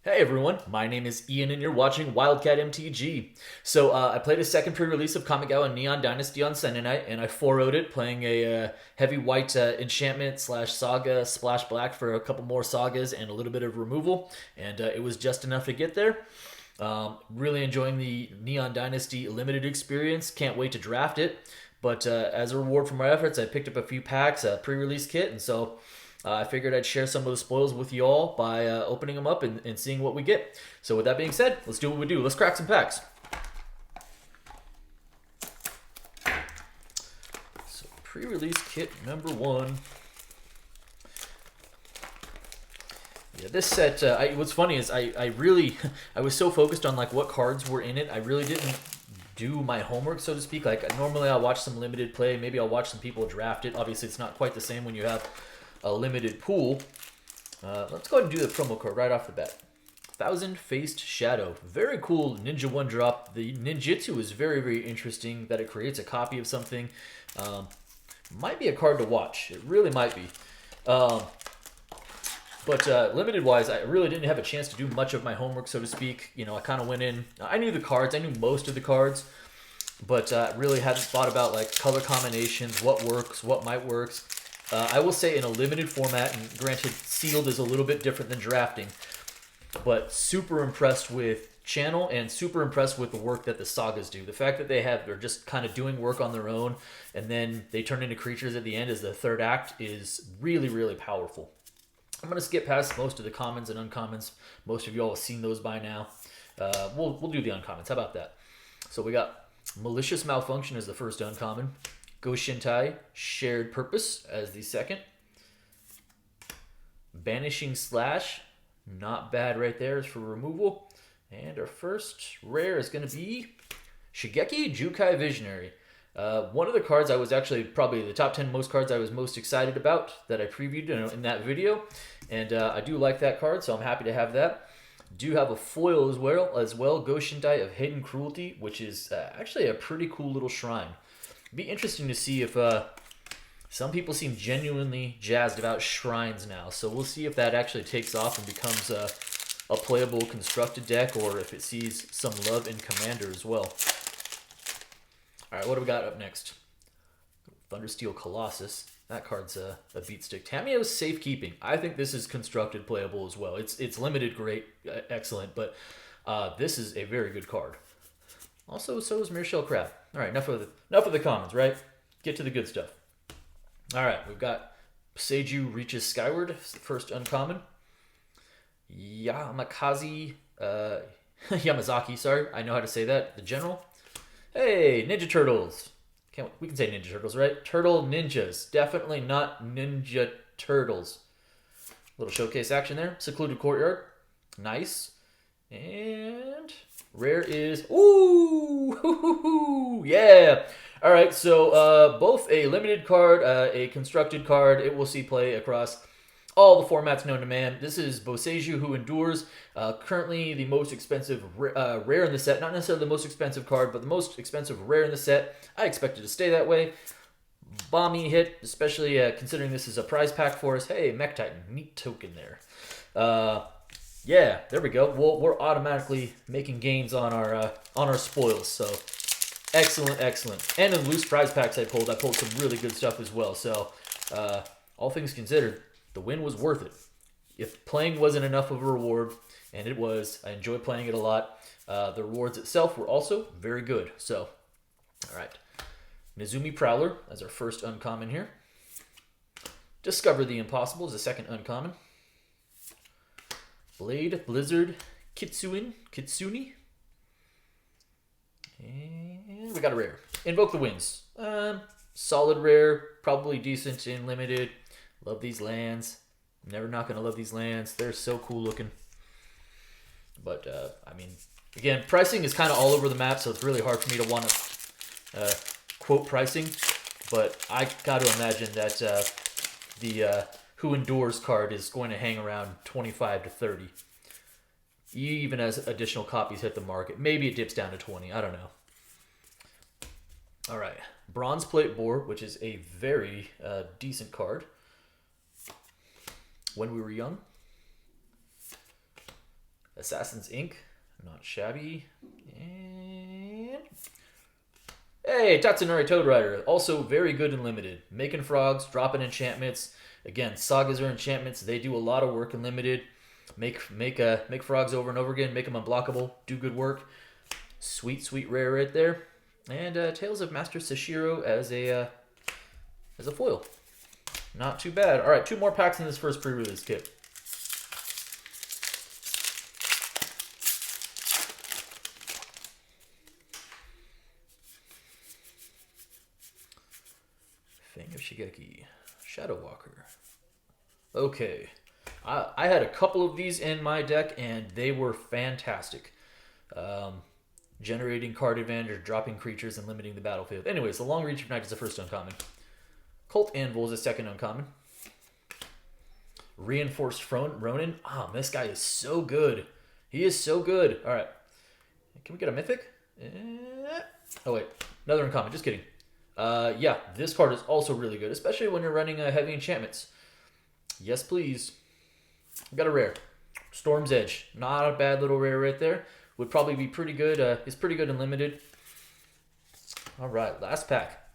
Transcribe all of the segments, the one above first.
Hey everyone, my name is Ian and you're watching Wildcat MTG. I played a second pre-release of Kamigawa Neon Dynasty on Sunday night, and I 4-0'd it, playing a heavy white enchantment slash saga splash black for a couple more sagas and a little bit of removal, and it was just enough to get there. Really enjoying the Neon Dynasty limited experience, can't wait to draft it, but as a reward for my efforts, I picked up a few packs, a pre-release kit, and I figured I'd share some of the spoils with you all by opening them up and seeing what we get. So with that being said, let's do what we do. Let's crack some packs. So pre-release kit number one. Yeah, this set. What's funny is I really I was so focused on like what cards were in it. I really didn't do my homework, so to speak. Like normally I'll watch some limited play. Maybe I'll watch some people draft it. Obviously, it's not quite the same when you have a limited pool. Let's go ahead and do the promo code right off the bat. Thousand Faced Shadow. Very cool ninja one drop. The ninjutsu is very, very interesting that it creates a copy of something. Might be a card to watch. It really might be. But limited wise, I really didn't have a chance to do much of my homework, so to speak. You know, I kind of went in. I knew the cards. I knew most of the cards, but really hadn't thought about like color combinations, what works, what might works. I will say in a limited format, and granted, sealed is a little bit different than drafting, but super impressed with channel and super impressed with the work that the sagas do. The fact that they're just kind of doing work on their own, and then they turn into creatures at the end as the third act is really, really powerful. I'm gonna skip past most of the commons and uncommons. Most of y'all have seen those by now. We'll do the uncommons. How about that? So we got Malicious Malfunction as the first uncommon. Go Shintai, Shared Purpose as the second. Banishing Slash, not bad right there, is for removal. And our first rare is going to be Shigeki Jukai Visionary. One of the cards I was actually probably the top 10 most cards I was most excited about that I previewed in that video. And I do like that card, so I'm happy to have that. Do have a foil as well, Go Shintai of Hidden Cruelty, which is actually a pretty cool little shrine. Be interesting to see if some people seem genuinely jazzed about shrines now. So we'll see if that actually takes off and becomes a playable constructed deck, or if it sees some love in Commander as well. All right, what do we got up next? Thundersteel Colossus. That card's a beat stick. Tamiyo's Safekeeping. I think this is constructed playable as well. It's limited, great, excellent, but this is a very good card. Also, so is Mirshell Crab. All right, enough of the commons, right? Get to the good stuff. All right, we've got Seiju Reaches Skyward, first uncommon. Yamazaki, sorry, I know how to say that. The General. Hey, Ninja Turtles. We can say Ninja Turtles, right? Turtle Ninjas. Definitely not Ninja Turtles. Little showcase action there. Secluded Courtyard. Nice. And rare is ooh, yeah. All right, so both a limited card, a constructed card. It will see play across all the formats known to man. This is Boseiju Who Endures. Currently the most expensive rare in the set. Not necessarily the most expensive card, but the most expensive rare in the set. I expect it to stay that way. Bomby hit, especially considering this is a prize pack for us. Hey, Mech Titan, neat token there. Yeah, there we go. We're automatically making gains on our spoils. So excellent, excellent. And in loose prize packs I pulled some really good stuff as well. So all things considered, the win was worth it. If playing wasn't enough of a reward, and it was, I enjoy playing it a lot. The rewards itself were also very good. So, all right. Nezumi Prowler as our first uncommon here. Discover the Impossible is the second uncommon. Blade Blizzard Kitsune. And we got a rare. Invoke the Winds. Solid rare, probably decent in limited. Love these lands. Never not going to love these lands. They're so cool looking. But, I mean, again, pricing is kind of all over the map, so it's really hard for me to want to quote pricing. But I got to imagine that the Who Endures card is going to hang around 25 to 30. Even as additional copies hit the market. Maybe it dips down to 20. I don't know. All right. Bronze Plate Boar, which is a very decent card. When We Were Young. Assassin's Ink, not shabby. And hey, Tatsunori Toad Rider, also very good and limited. Making frogs, dropping enchantments. Again, sagas are enchantments. They do a lot of work in limited. Make frogs over and over again. Make them unblockable. Do good work. Sweet, sweet rare right there. And Tales of Master Sashiro as a foil. Not too bad. All right, 2 more packs in this first pre-release kit. Fang of Shigeki. Shadow Walker. Okay. I had a couple of these in my deck, and they were fantastic. Generating card advantage, dropping creatures, and limiting the battlefield. Anyways, the Long Reach of Night is the first uncommon. Cult Anvil is the second uncommon. Reinforced Ronin. Ah, this guy is so good. He is so good. All right. Can we get a mythic? Oh, wait. Another uncommon. Just kidding. Yeah, this card is also really good, especially when you're running heavy enchantments. Yes, please. We got a rare. Storm's Edge. Not a bad little rare right there. Would probably be pretty good. It's pretty good and limited. All right, last pack.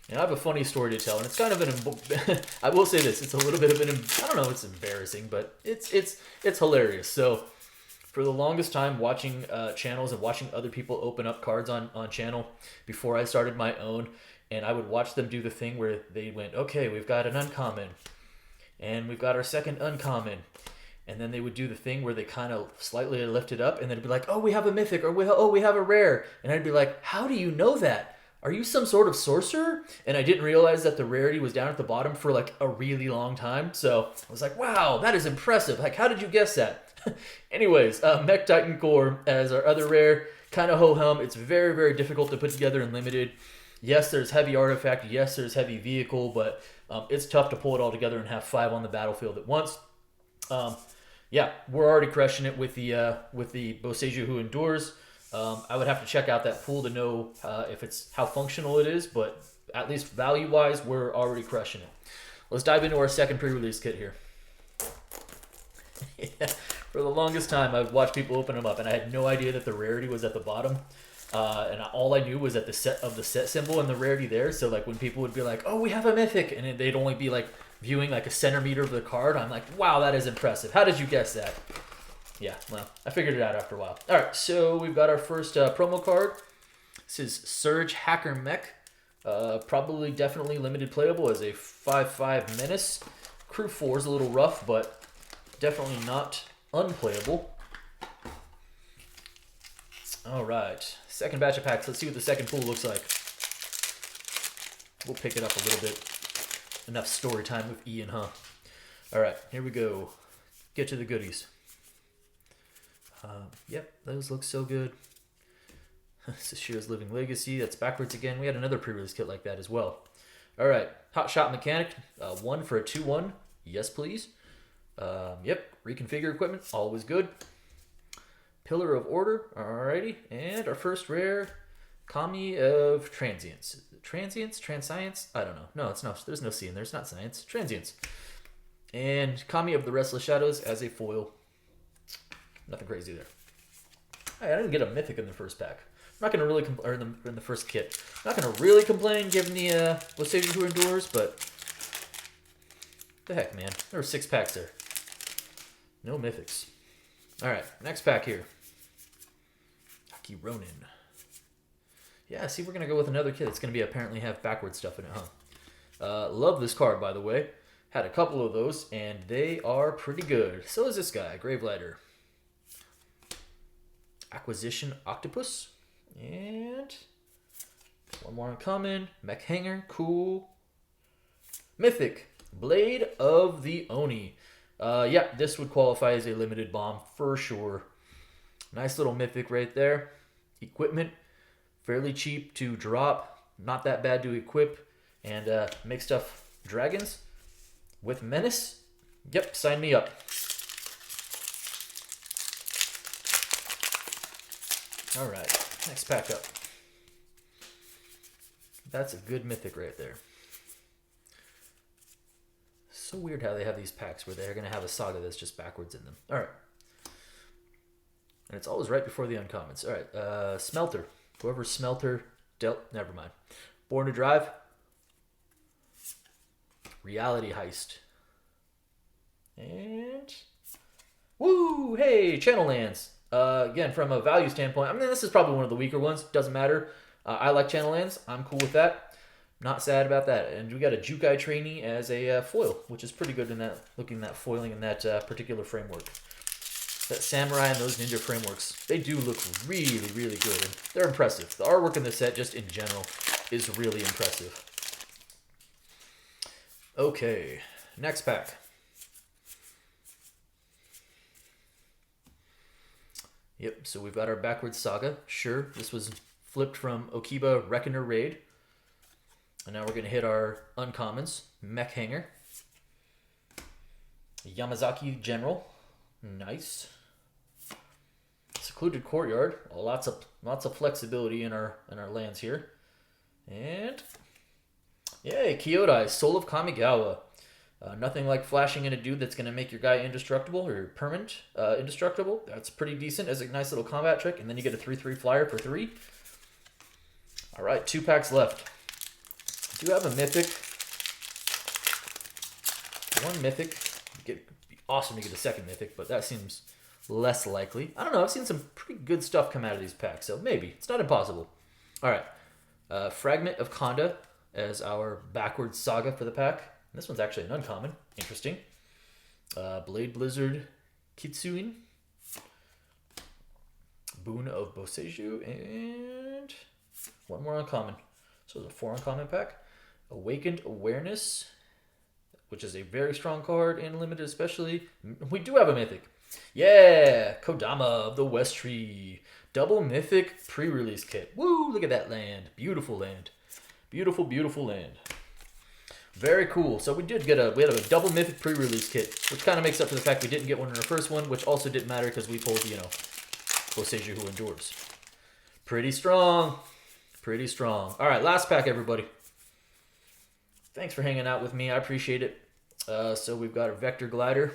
And I have a funny story to tell, and it's kind of an. I will say this: it's a little bit of an. I don't know, it's embarrassing, but it's hilarious. So, for the longest time, watching channels and watching other people open up cards on channel before I started my own, and I would watch them do the thing where they went, "Okay, we've got an uncommon, and we've got our second uncommon." And then they would do the thing where they kind of slightly lift it up, and then it'd be like, "Oh, we have a mythic," or we have a rare." And I'd be like, "How do you know that? Are you some sort of sorcerer?" And I didn't realize that the rarity was down at the bottom for like a really long time. So I was like, "Wow, that is impressive. Like, how did you guess that?" Anyways, Mech Titan Core as our other rare. Kind of ho-hum. It's very, very difficult to put together in limited. Yes, there's heavy artifact. Yes, there's heavy vehicle, but it's tough to pull it all together and have 5 on the battlefield at once. Yeah, we're already crushing it with the Boseiju Who Endures. I would have to check out that pool to know if it's how functional it is, but at least value-wise, we're already crushing it. Let's dive into our second pre-release kit here. Yeah, for the longest time, I've watched people open them up, and I had no idea that the rarity was at the bottom. And all I knew was that the set symbol and the rarity there. So like when people would be like, "Oh, we have a mythic," and they'd only be like viewing like a centimeter of the card, I'm like, "Wow, that is impressive. How did you guess that?" Yeah, well, I figured it out after a while. All right, so we've got our first promo card. This is Surge Hacker Mech. Probably definitely limited playable as a 5/5 menace. Crew 4 is a little rough, but definitely not unplayable. All right, second batch of packs. Let's see what the second pool looks like. We'll pick it up a little bit. Enough story time with Ian, huh? All right, here we go. Get to the goodies. Yep, those look so good. Sashiro's Living Legacy. That's backwards again. We had another pre-release kit like that as well. All right, Hot Shot Mechanic. 1 for a 2/1. Yes, please. Yep, reconfigure equipment. Always good. Pillar of Order. Alrighty, and our first rare, Kami of Transience. Transience? Transience? I don't know. No, it's not. There's no C in there. It's not science. Transience. And Kami of the Restless Shadows as a foil. Nothing crazy there. Hey, I didn't get a mythic in the first pack. I'm not going to really in the first kit. I'm not going to really complain given the Boseiju Who Endures, but the heck, man. There were 6 packs there. No mythics. All right, next pack here. Aki Ronin. Yeah, see, we're going to go with another kit. It's going to be apparently have backward stuff in it, huh? Love this card, by the way. Had a couple of those, and they are pretty good. So is this guy, Gravelighter. Acquisition Octopus. And one more uncommon. Mech Hanger. Cool. Mythic. Blade of the Oni. Yeah, this would qualify as a limited bomb for sure. Nice little mythic right there. Equipment. Fairly cheap to drop. Not that bad to equip. And make stuff dragons. With Menace. Yep, sign me up. Alright, next pack up. That's a good mythic right there. So weird how they have these packs where they're going to have a saga that's just backwards in them. Alright. And it's always right before the uncommons. All right, Smelter. Whoever Smelter dealt, never mind. Born to Drive. Reality Heist. And woo! Hey, Channel Lands. Again, from a value standpoint, I mean, this is probably one of the weaker ones. Doesn't matter. I like Channel Lands. I'm cool with that. Not sad about that. And we got a Jukai Trainee as a foil, which is pretty good in that, looking at that foiling in that particular framework. That Samurai and those Ninja frameworks, they do look really, really good. And they're impressive. The artwork in the set, just in general, is really impressive. Okay, next pack. Yep, so we've got our backwards Saga. Sure, this was flipped from Okiba Reckoner Raid. And now we're going to hit our uncommons. Mech Hanger. Yamazaki General. Nice. Secluded Courtyard. Lots of flexibility in our lands here. And yay, Kyodai, Soul of Kamigawa. Nothing like flashing in a dude that's going to make your guy indestructible or permanent indestructible. That's pretty decent as a nice little combat trick. And then you get a 3/3 flyer for 3. All right, 2 packs left. Do you have a mythic? 1 mythic. It'd be awesome to get a second mythic, but that seems less likely. I don't know. I've seen some pretty good stuff come out of these packs, so maybe. It's not impossible. All right. Fragment of Konda as our backwards Saga for the pack. This one's actually an uncommon. Interesting. Blade Blizzard Kitsuin. Boon of Boseiju. And 1 more uncommon. So it's a 4 uncommon pack. Awakened Awareness, which is a very strong card in limited especially. We do have a mythic. Yeah! Kodama of the West Tree. Double mythic pre-release kit. Woo! Look at that land. Beautiful land. Beautiful, beautiful land. Very cool. So we had a double mythic pre-release kit, which kind of makes up for the fact we didn't get one in our first one, which also didn't matter because we pulled, Boseiju Who Endures. Pretty strong. Pretty strong. All right, last pack, everybody. Thanks for hanging out with me. I appreciate it. So we've got a Vector Glider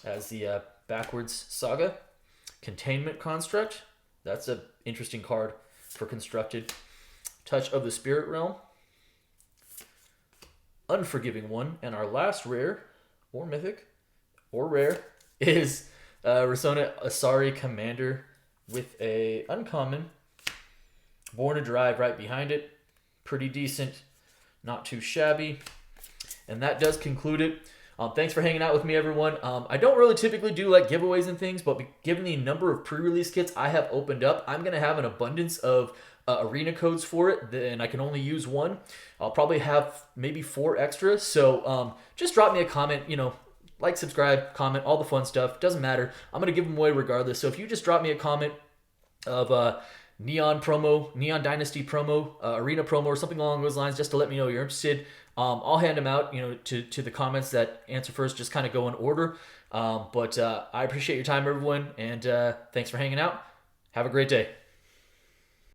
as the backwards Saga. Containment Construct. That's an interesting card for constructed. Touch of the Spirit Realm. Unforgiving One. And our last rare, or mythic, or rare, is Risona Asari Commander with a uncommon. Born to Drive right behind it. Pretty decent. Not too shabby. And that does conclude it. Thanks for hanging out with me, everyone. I don't really typically do like giveaways and things, but given the number of pre-release kits I have opened up, I'm going to have an abundance of arena codes for it, and I can only use 1. I'll probably have maybe 4 extra. So just drop me a comment, like, subscribe, comment, all the fun stuff. Doesn't matter. I'm going to give them away regardless. So if you just drop me a comment of Neon Dynasty promo, arena promo, or something along those lines, just to let me know you're interested. I'll hand them out, to the comments that answer first, just kind of go in order. But I appreciate your time, everyone, and thanks for hanging out. Have a great day.